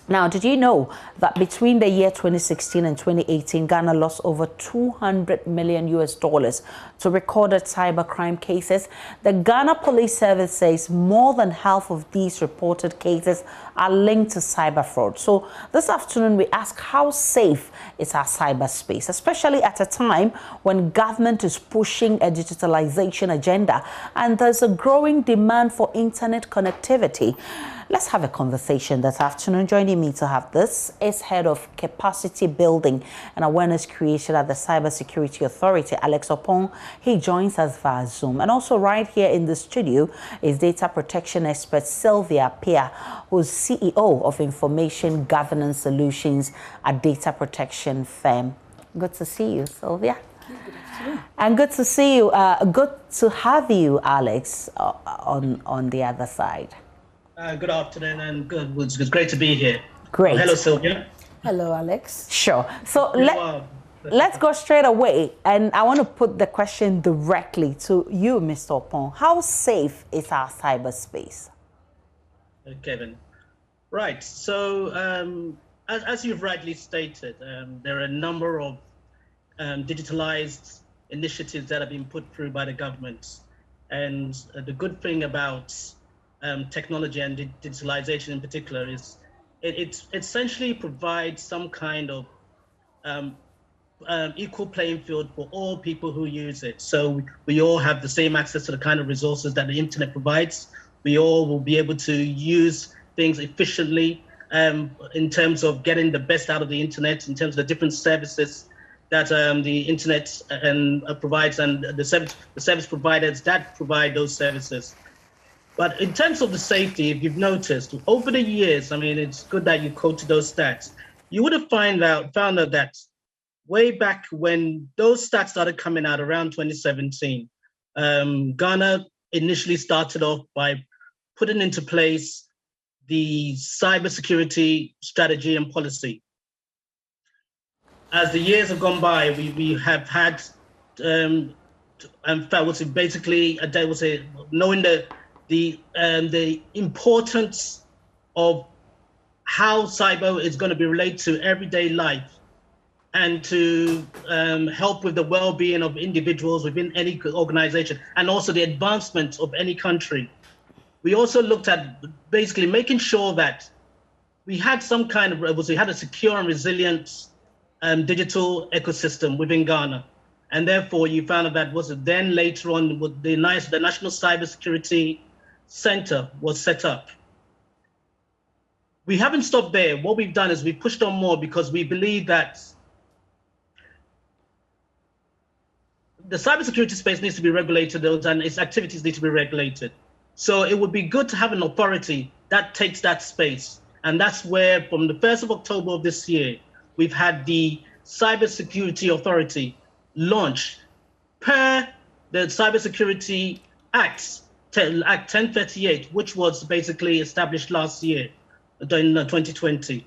Now, did you know that between the year 2016 and 2018, Ghana lost over 200 million US dollars to recorded cybercrime cases? The Ghana Police Service says more than half of these reported cases are linked to cyber fraud. So this afternoon, we ask, how safe is our cyberspace, especially at a time when government is pushing a digitalization agenda and there's a growing demand for internet connectivity? Let's have a conversation this afternoon. Joining me to have this is Head of Capacity Building and Awareness Creation at the Cybersecurity Authority, Alex Opon. He joins us via Zoom. And also right here in the studio is data protection expert Sylvia Pia, who's CEO of Information Governance Solutions, a data protection firm. Good to see you, Sylvia. Good afternoon. And good to see you. Good to have you, Alex, on the other side. Good afternoon and good. It's great to be here. Great. Hello, Sylvia. Hello, Alex. Sure. So let's go straight away. And I want to put the question directly to you, Mr. Opon. How safe is our cyberspace? Kevin. Right. So as you've rightly stated, there are a number of digitalized initiatives that have been put through by the government. And the good thing about technology and digitalization in particular is it essentially provides some kind of equal playing field for all people who use it. So we all have the same access to the kind of resources that the internet provides. We all will be able to use things efficiently in terms of getting the best out of the internet, in terms of the different services that the internet provides and the service providers that provide those services. But in terms of the safety, if you've noticed, over the years, I mean, it's good that you quoted those stats. You would have found out that way back when those stats started coming out around 2017, Ghana initially started off by putting into place the cybersecurity strategy and policy. As the years have gone by, we have had, basically, knowing the importance of how cyber is going to be related to everyday life and to help with the well-being of individuals within any organization and also the advancement of any country. We also looked at basically making sure that we had some kind of, we had a secure and resilient digital ecosystem within Ghana. And therefore you found out that then later on the National Cybersecurity Center was set up. We haven't stopped there. What we've done is we pushed on more because we believe that the cybersecurity space needs to be regulated and its activities need to be regulated. So it would be good to have an authority that takes that space. And that's where from the 1st of October of this year, we've had the Cybersecurity Authority launch per the Cybersecurity Act 1038, which was basically established last year, in 2020.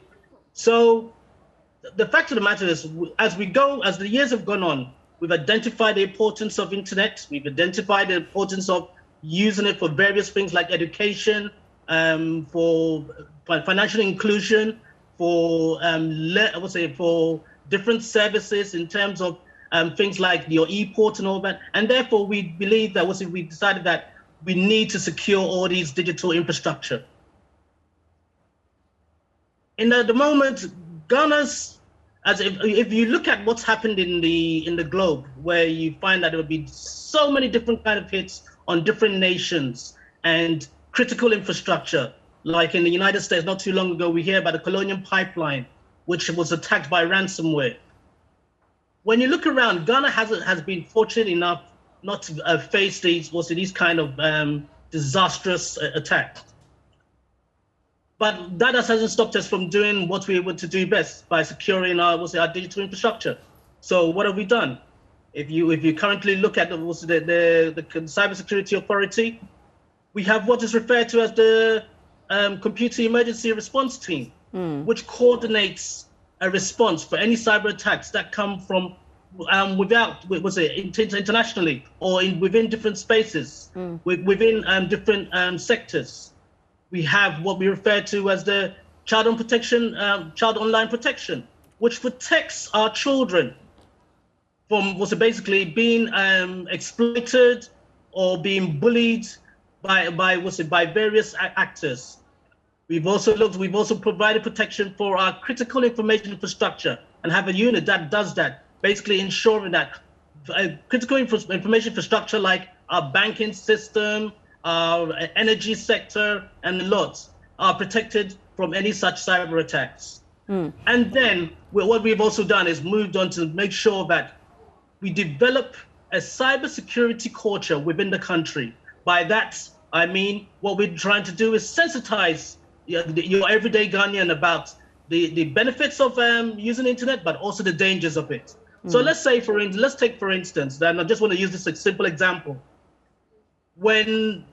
So the fact of the matter is, as the years have gone on, we've identified the importance of internet. We've identified the importance of using it for various things like education, for financial inclusion, for for different services in terms of things like your e-port and all that. And therefore, we believe that we decided that we need to secure all these digital infrastructure. In the moment, Ghana's, if you look at what's happened in the globe, where you find that there will be so many different kind of hits on different nations and critical infrastructure, like in the United States, not too long ago, we hear about the Colonial Pipeline, which was attacked by ransomware. When you look around, Ghana has been fortunate enough not to face these kind of disastrous attacks. But that hasn't stopped us from doing what we want to do best by securing our digital infrastructure. So what have we done? If you currently look at the Cybersecurity Authority, we have what is referred to as the Computer Emergency Response Team, which coordinates a response for any cyber attacks that come from internationally or within different spaces, within different sectors. We have what we refer to as the child online protection, which protects our children from basically being exploited or being bullied by various actors. We've also provided protection for our critical information infrastructure and have a unit that does that, basically ensuring that critical information infrastructure like our banking system, our energy sector, and the lots are protected from any such cyber attacks. And then what we've also done is moved on to make sure that we develop a cybersecurity culture within the country. By that, I mean, what we're trying to do is sensitize your everyday Ghanaian about the benefits of using the internet, but also the dangers of it. So let's take for instance, and I just want to use this simple example. When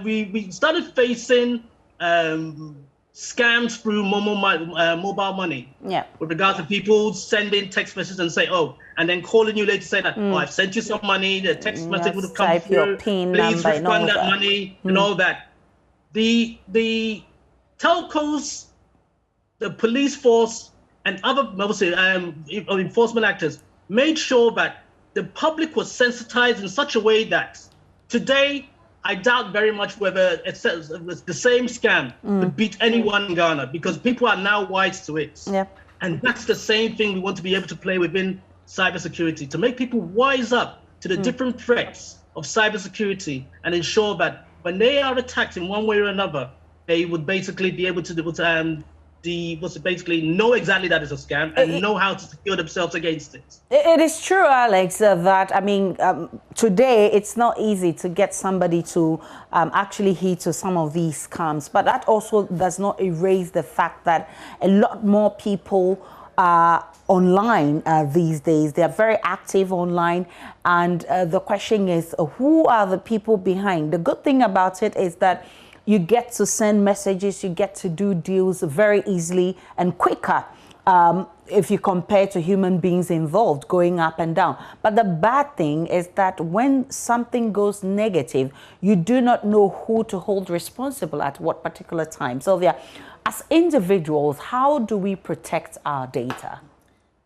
we started facing scams through mobile money, with regards to people sending text messages and say, oh, and then calling you later saying that, oh, I've sent you some money, the text message would have come through, please refund that money, and all that. The telcos, the police force, and other enforcement actors made sure that the public was sensitized in such a way that today, I doubt very much whether it's the same scam could beat anyone in Ghana, because people are now wise to it. And that's the same thing we want to be able to play within cybersecurity, to make people wise up to the different threats of cybersecurity and ensure that when they are attacked in one way or another, they would basically be able to basically know exactly that it's a scam and know how to secure themselves against it. It is true, Alex, that, I mean, today it's not easy to get somebody to actually heed to some of these scams, but that also does not erase the fact that a lot more people are online these days. They are very active online, and the question is, who are the people behind? The good thing about it is that you get to send messages, you get to do deals very easily and quicker if you compare to human beings involved going up and down. But the bad thing is that when something goes negative, you do not know who to hold responsible at what particular time. So as individuals, how do we protect our data?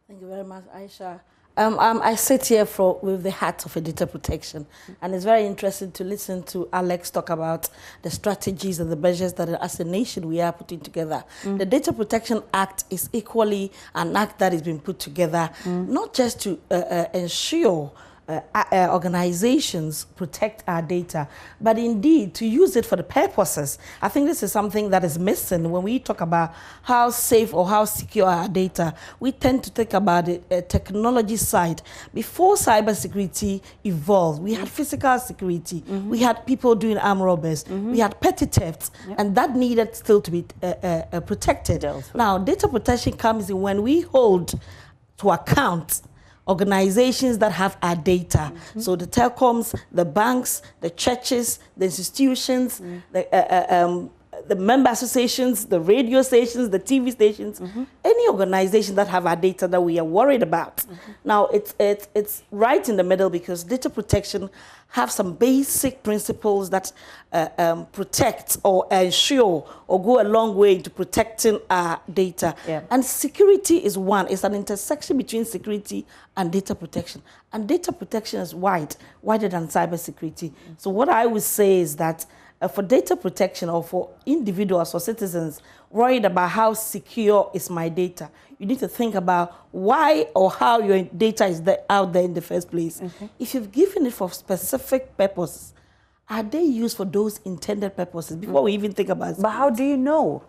Thank you very much, Aisha. I sit here with the hat of a data protection, and it's very interesting to listen to Alex talk about the strategies and the measures that as a nation we are putting together. The Data Protection Act is equally an act that has been put together not just to ensure organizations protect our data, but indeed to use it for the purposes. I think this is something that is missing when we talk about how safe or how secure our data. We tend to think about the technology side. Before cybersecurity evolved, we had physical security, we had people doing armed robbers, we had petty thefts, and that needed still to be protected. Now, data protection comes in when we hold to account organizations that have our data. So the telecoms, the banks, the churches, the institutions, the member associations, the radio stations, the TV stations, any organization that have our data that we are worried about. Now, it's right in the middle, because data protection have some basic principles that protect or ensure or go a long way into protecting our data. And security is one. It's an intersection between security and data protection. And data protection is wider than cybersecurity. So what I would say is that for data protection, or for individuals or citizens worried about how secure is my data, you need to think about why or how your data is out there in the first place. If you've given it for specific purposes, are they used for those intended purposes before we even think about it? But how do you know?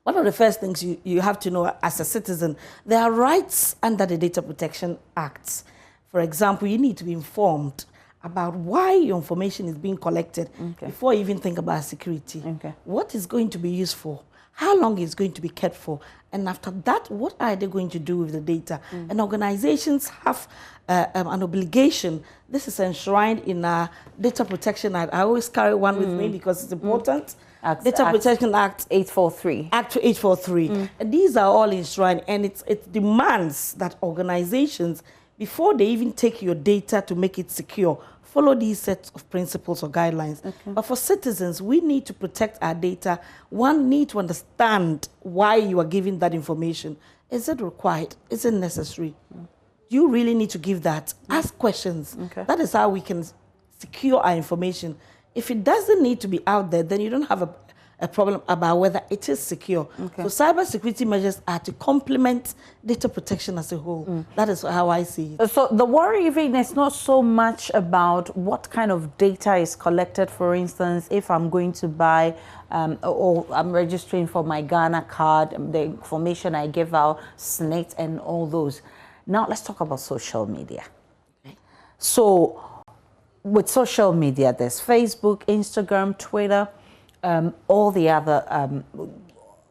One of the first things you have to know as a citizen, there are rights under the Data Protection Act. For example, you need to be informed about why your information is being collected before you even think about security. What is going to be used for? How long is going to be kept for? And after that, what are they going to do with the data? And organizations have an obligation. This is enshrined in our Data Protection Act. I always carry one with me because it's important. Data Protection Act 843. Act 843. And these are all enshrined, and it demands that organizations, before they even take your data to make it secure, follow these sets of principles or guidelines. Okay. But for citizens, we need to protect our data. One need to understand why you are giving that information. Is it required? Is it necessary? You really need to give that. Ask questions. Okay. That is how we can secure our information. If it doesn't need to be out there, then you don't have a problem about whether it is secure. Okay. So cybersecurity measures are to complement data protection as a whole. That is how I see it. So the worry even is not so much about what kind of data is collected. For instance, if I'm going to buy or I'm registering for my Ghana card, the information I give out, SNIT and all those. Now let's talk about social media. Okay. So with social media, there's Facebook, Instagram, Twitter, all the other,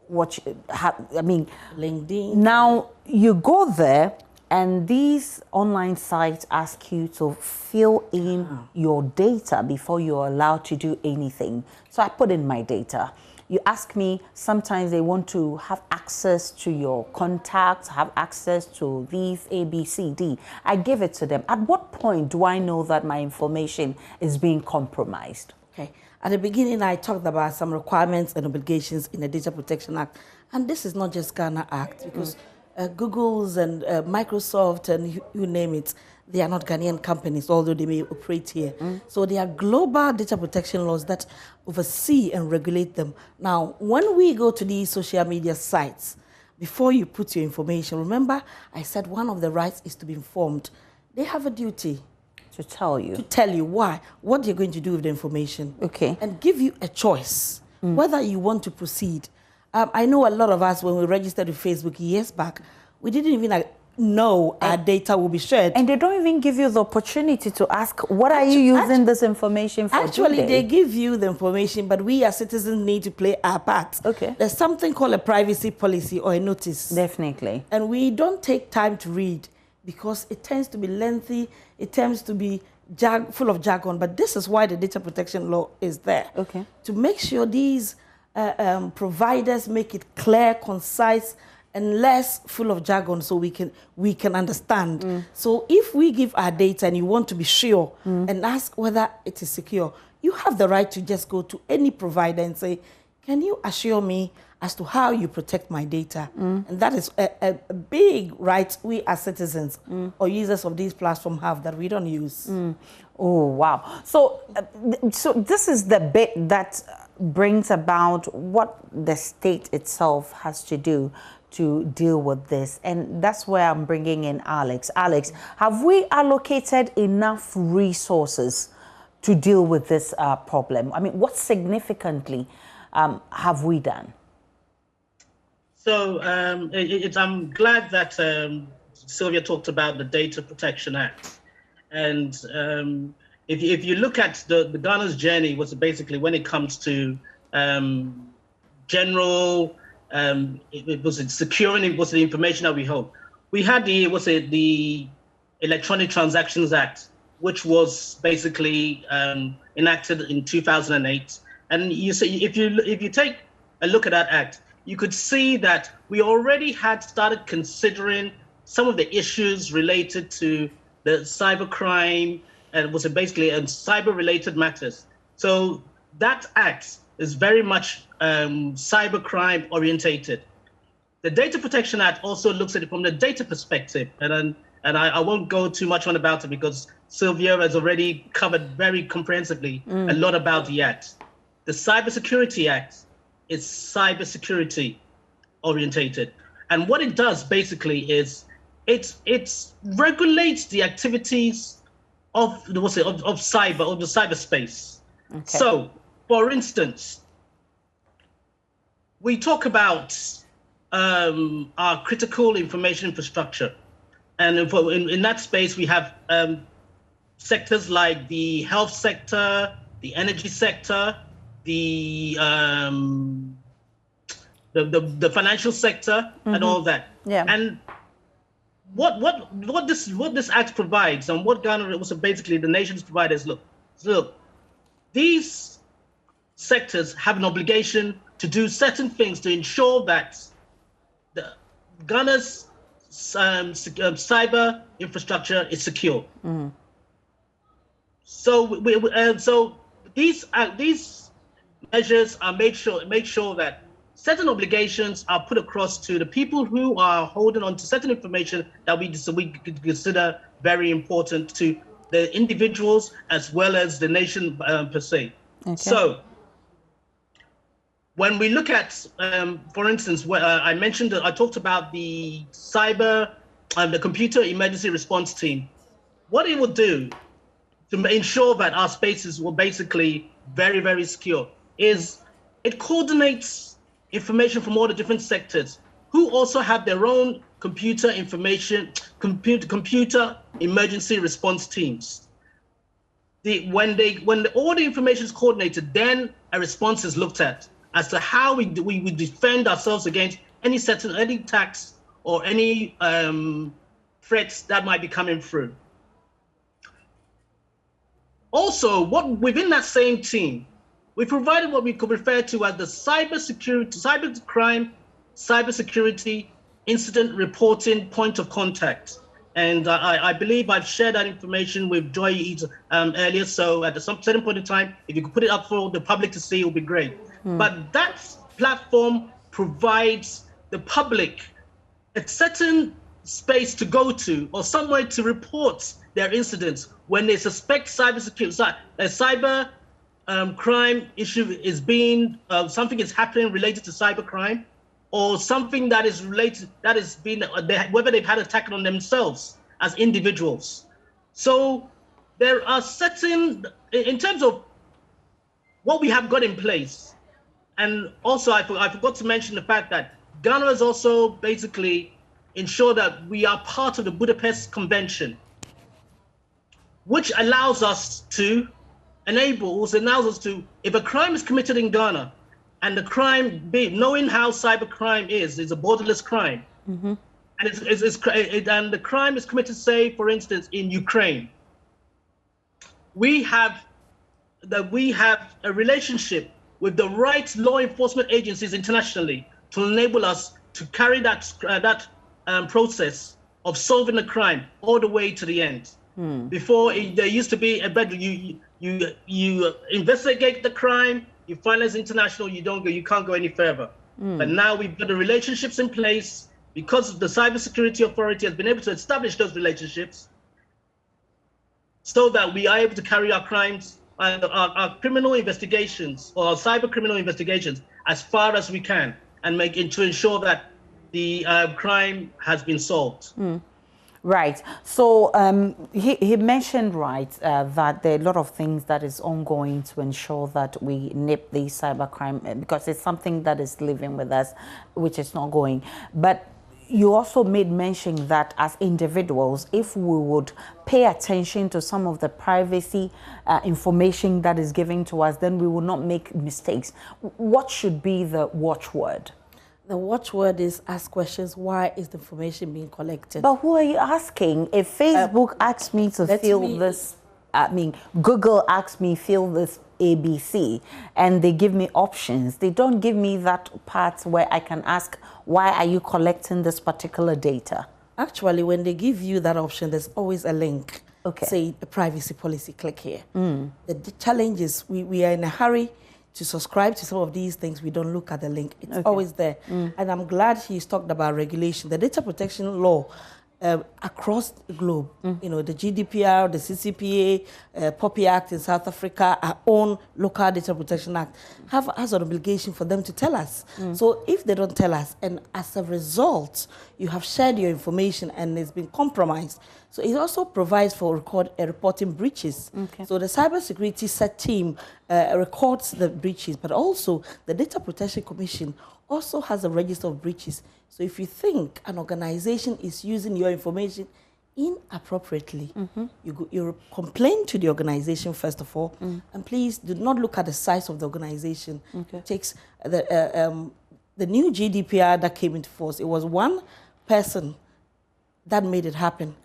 LinkedIn. Now you go there and these online sites ask you to fill in your data before you're allowed to do anything. So I put in my data. You ask me, sometimes they want to have access to your contacts, have access to these A, B, C, D. I give it to them. At what point do I know that my information is being compromised? Okay. At the beginning, I talked about some requirements and obligations in the Data Protection Act. And this is not just Ghana Act, because Google's and Microsoft and you name it, they are not Ghanaian companies, although they may operate here. So there are global data protection laws that oversee and regulate them. Now, when we go to these social media sites, before you put your information, remember I said one of the rights is to be informed. They have a duty to tell you. To tell you what you're going to do with the information. Okay. And give you a choice, whether you want to proceed. I know a lot of us, when we registered with Facebook years back, we didn't even know our data will be shared. And they don't even give you the opportunity to ask, what are you using this information for? Actually, they give you the information, but we as citizens need to play our part. Okay. There's something called a privacy policy or a notice. Definitely. And we don't take time to read because it tends to be lengthy, it tends to be full of jargon, but this is why the data protection law is there. Okay. To make sure these providers make it clear, concise, and less full of jargon so we can understand. So if we give our data and you want to be sure and ask whether it is secure, you have the right to just go to any provider and say, can you assure me as to how you protect my data? And that is a big right we as citizens or users of these platforms have that we don't use. Oh, wow. So this is the bit that brings about what the state itself has to do to deal with this. And that's where I'm bringing in Alex. Alex, have we allocated enough resources to deal with this problem? I mean, what significantly have we done? So I'm glad that Sylvia talked about the Data Protection Act. And if you look at the Ghana's journey, was basically when it comes to general, it was securing the information that we hold. We had the Electronic Transactions Act, which was basically enacted in 2008. And you say if you take a look at that act, you could see that we already had started considering some of the issues related to the cybercrime and was basically cyber-related matters. So that act is very much cybercrime orientated. The Data Protection Act also looks at it from the data perspective, and I won't go too much on about it because Sylvia has already covered very comprehensively a lot about the act. The Cybersecurity Act is cybersecurity orientated, and what it does basically is it regulates the activities of the cyberspace. Okay. So, for instance, we talk about our critical information infrastructure, and in that space we have sectors like the health sector, the energy sector, the financial sector, and all that. Yeah. And what this act provides, and what Ghana was basically the nation's providers look, these sectors have an obligation to do certain things to ensure that Ghana's cyber infrastructure is secure. So these measures are make sure that certain obligations are put across to the people who are holding on to certain information that we consider very important to the individuals as well as the nation per se. Okay. So when we look at, for instance, where I talked about the the computer emergency response team. What it will do to ensure that our spaces were basically very, very secure is it coordinates information from all the different sectors who also have their own computer emergency response teams. When all the information is coordinated, then a response is looked at as to how we defend ourselves against any attacks or any threats that might be coming through. Also, within that same team, we provided what we could refer to as the cybersecurity incident reporting point of contact. And I believe I've shared that information with Joy earlier. So at some certain point in time, if you could put it up for the public to see, it would be great. But that platform provides the public a certain space to go to or somewhere to report their incidents when they suspect cyber crime issue is being something is happening related to cybercrime, or something that is related whether they've had an attack on themselves as individuals. So there are certain, in terms of what we have got in place, and also I forgot to mention the fact that Ghana has also basically ensured that we are part of the Budapest Convention, which allows us to, if a crime is committed in Ghana, and the crime, knowing how cybercrime is a borderless crime, and and the crime is committed, say, for instance, in Ukraine, we have a relationship with the right law enforcement agencies internationally to enable us to carry that process of solving the crime all the way to the end. Before, there used to be a better, you investigate the crime, you file as international, you can't go any further. But now we've got the relationships in place because the Cybersecurity Authority has been able to establish those relationships so that we are able to carry our crimes and our criminal investigations or our cyber criminal investigations as far as we can and to ensure that the crime has been solved. Right. So he mentioned, that there are a lot of things that is ongoing to ensure that we nip the cybercrime, because it's something that is living with us, which is not going. But you also made mention that as individuals, if we would pay attention to some of the privacy information that is given to us, then we will not make mistakes. What should be the watchword? The watchword is ask questions. Why is the information being collected? But who are you asking? If Facebook asks me to fill this, Google asks me fill this ABC, and they give me options. They don't give me that part where I can ask, why are you collecting this particular data? Actually, when they give you that option, there's always a link. Okay. Say a privacy policy, click here. The challenge is we are in a hurry to subscribe to some of these things. We don't look at the link. It's always there. And I'm glad he's talked about regulation. The data protection law across the globe, the GDPR, the CCPA, POPI Act in South Africa, our own local data protection act, has an obligation for them to tell us. So if they don't tell us, and as a result, you have shared your information and it's been compromised, so it also provides for reporting breaches. So the cybersecurity set team records the breaches, but also the Data Protection Commission also has a register of breaches. So if you think an organization is using your information inappropriately, you complain to the organization first of all, and please do not look at the size of the organization. It takes the new GDPR that came into force. It was one person that made it happen.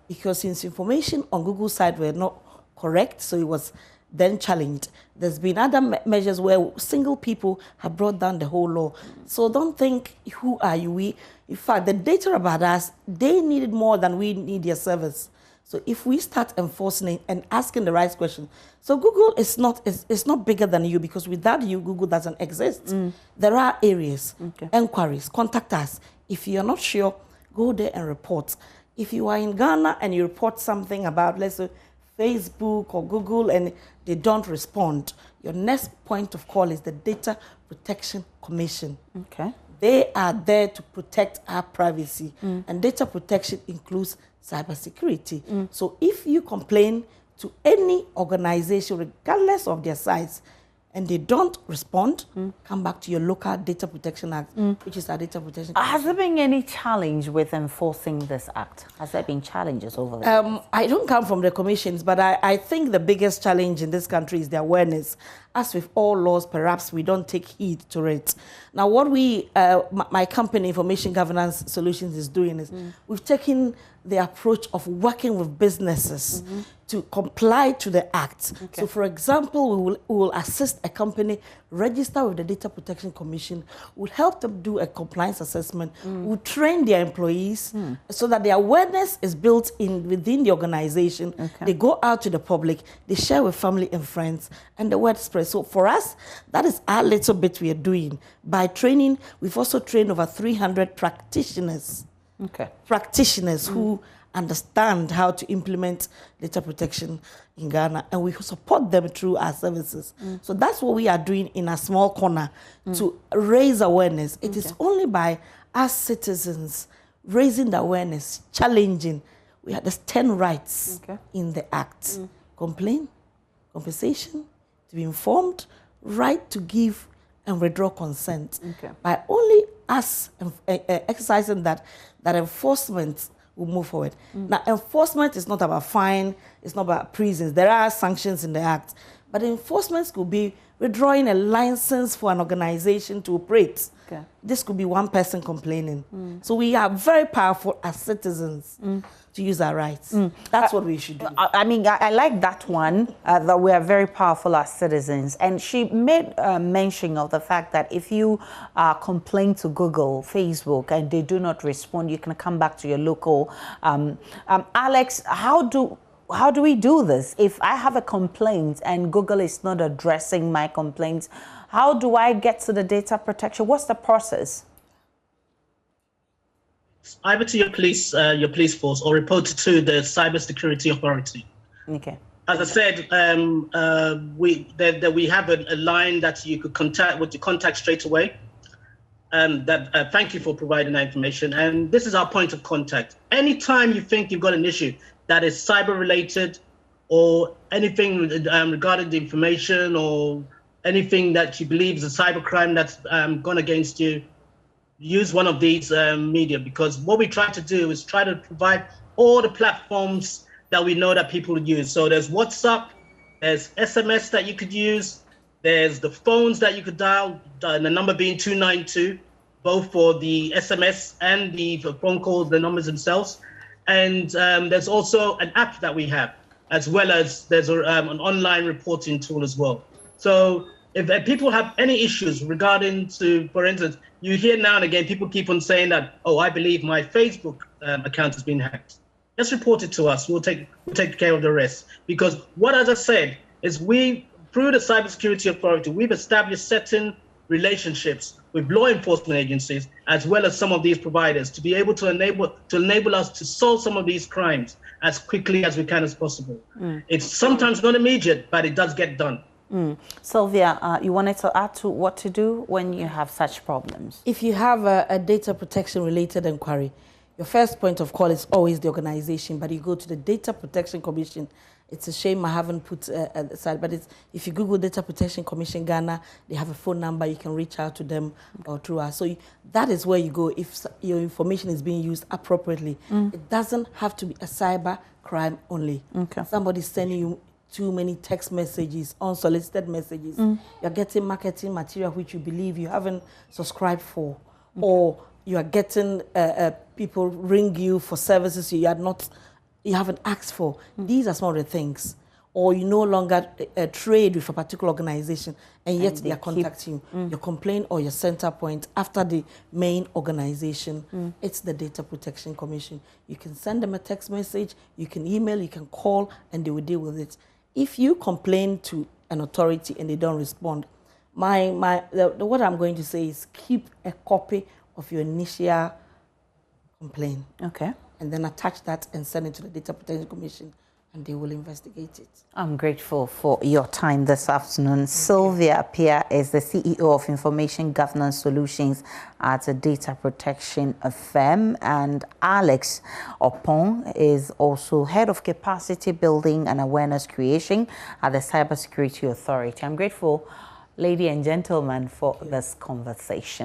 Because since information on Google's side were not correct, so it was then challenged. There's been other measures where single people have brought down the whole law. So don't think, who are you? In fact, the data about us, they need it more than we need your service. So if we start enforcing it and asking the right question, so Google is not bigger than you, because without you, Google doesn't exist. There are areas, inquiries, contact us. If you're not sure, go there and report. If you are in Ghana and you report something about, let's say, Facebook or Google, and they don't respond, your next point of call is the Data Protection Commission. Okay. They are there to protect our privacy, and data protection includes cybersecurity. So if you complain to any organization, regardless of their size, and they don't respond, come back to your local Data Protection Act, which is our Data Protection Commission. Has there been any challenge with enforcing this act? Has there been challenges over there? I don't come from the commissions, but I think the biggest challenge in this country is the awareness. As with all laws, perhaps we don't take heed to it. Now, what my company, Information Governance Solutions, is doing is we've taken the approach of working with businesses to comply to the act. So, for example, we will assist a company register with the Data Protection Commission. We'll help them do a compliance assessment. We'll train their employees so that the awareness is built within the organization. They go out to the public, they share with family and friends, and the word spreads. So for us, that is our little bit we are doing. By training, we've also trained over 300 practitioners. Practitioners who understand how to implement data protection in Ghana, and we support them through our services. So that's what we are doing in a small corner to raise awareness. It is only by us citizens raising the awareness, challenging. We have 10 rights in the Act. Complain, compensation, to be informed, right to give and withdraw consent. By only us exercising that enforcement will move forward. Now, enforcement is not about fine, it's not about prisons. There are sanctions in the Act, but enforcement could be withdrawing a license for an organization to operate. This could be one person complaining. So we are very powerful as citizens to use our rights. That's what we should do. I mean, I like that one, that we are very powerful as citizens. And she made mention of the fact that if you complain to Google, Facebook, and they do not respond, you can come back to your local. Alex, how do we do this? If I have a complaint and Google is not addressing my complaints, how do I get to the data protection? What's the process? Either to your police force, or report it to the Cybersecurity Authority. As I said, we have a line that you could contact straight away. Thank you for providing that information. And this is our point of contact. Anytime you think you've got an issue that is cyber related, or anything regarding the information, or anything that you believe is a cybercrime that's gone against you, use one of these media, because what we try to do is try to provide all the platforms that we know that people use. So there's WhatsApp, there's SMS that you could use, there's the phones that you could dial, the number being 292, both for the SMS and the phone calls, the numbers themselves. And there's also an app that we have, as well as there's an online reporting tool as well. So if people have any issues regarding to, for instance, you hear now and again, people keep on saying that, oh, I believe my Facebook account has been hacked. Just report it to us. We'll take care of the rest. Because what, as I said, is through the Cybersecurity Authority, we've established certain relationships with law enforcement agencies, as well as some of these providers, to be able to enable us to solve some of these crimes as quickly as we can as possible. It's sometimes not immediate, but it does get done. Sylvia, you wanted to add to what to do when you have such problems? If you have a data protection related inquiry, your first point of call is always the organization, but you go to the Data Protection Commission. It's a shame I haven't put aside, but if you Google Data Protection Commission Ghana, they have a phone number, you can reach out to them or through us. So that is where you go if your information is being used appropriately. It doesn't have to be a cyber crime only. Somebody's sending you too many text messages, unsolicited messages. You're getting marketing material which you believe you haven't subscribed for, or you are getting people ring you for services you haven't asked for. These are some of the things. or you no longer trade with a particular organization, and yet they are contacting you, your complaint or your center point after the main organization, it's the Data Protection Commission. You can send them a text message, you can email, you can call, and they will deal with it. If you complain to an authority and they don't respond, what I'm going to say is keep a copy of your initial complaint. Okay. And then attach that and send it to the Data Protection Commission, and they will investigate it. I'm grateful for your time this afternoon. Sylvia Appiah is the CEO of Information Governance Solutions at a data protection firm, and Alex Opong is also Head of Capacity Building and Awareness Creation at the Cybersecurity Authority. I'm grateful, ladies and gentlemen, for this conversation.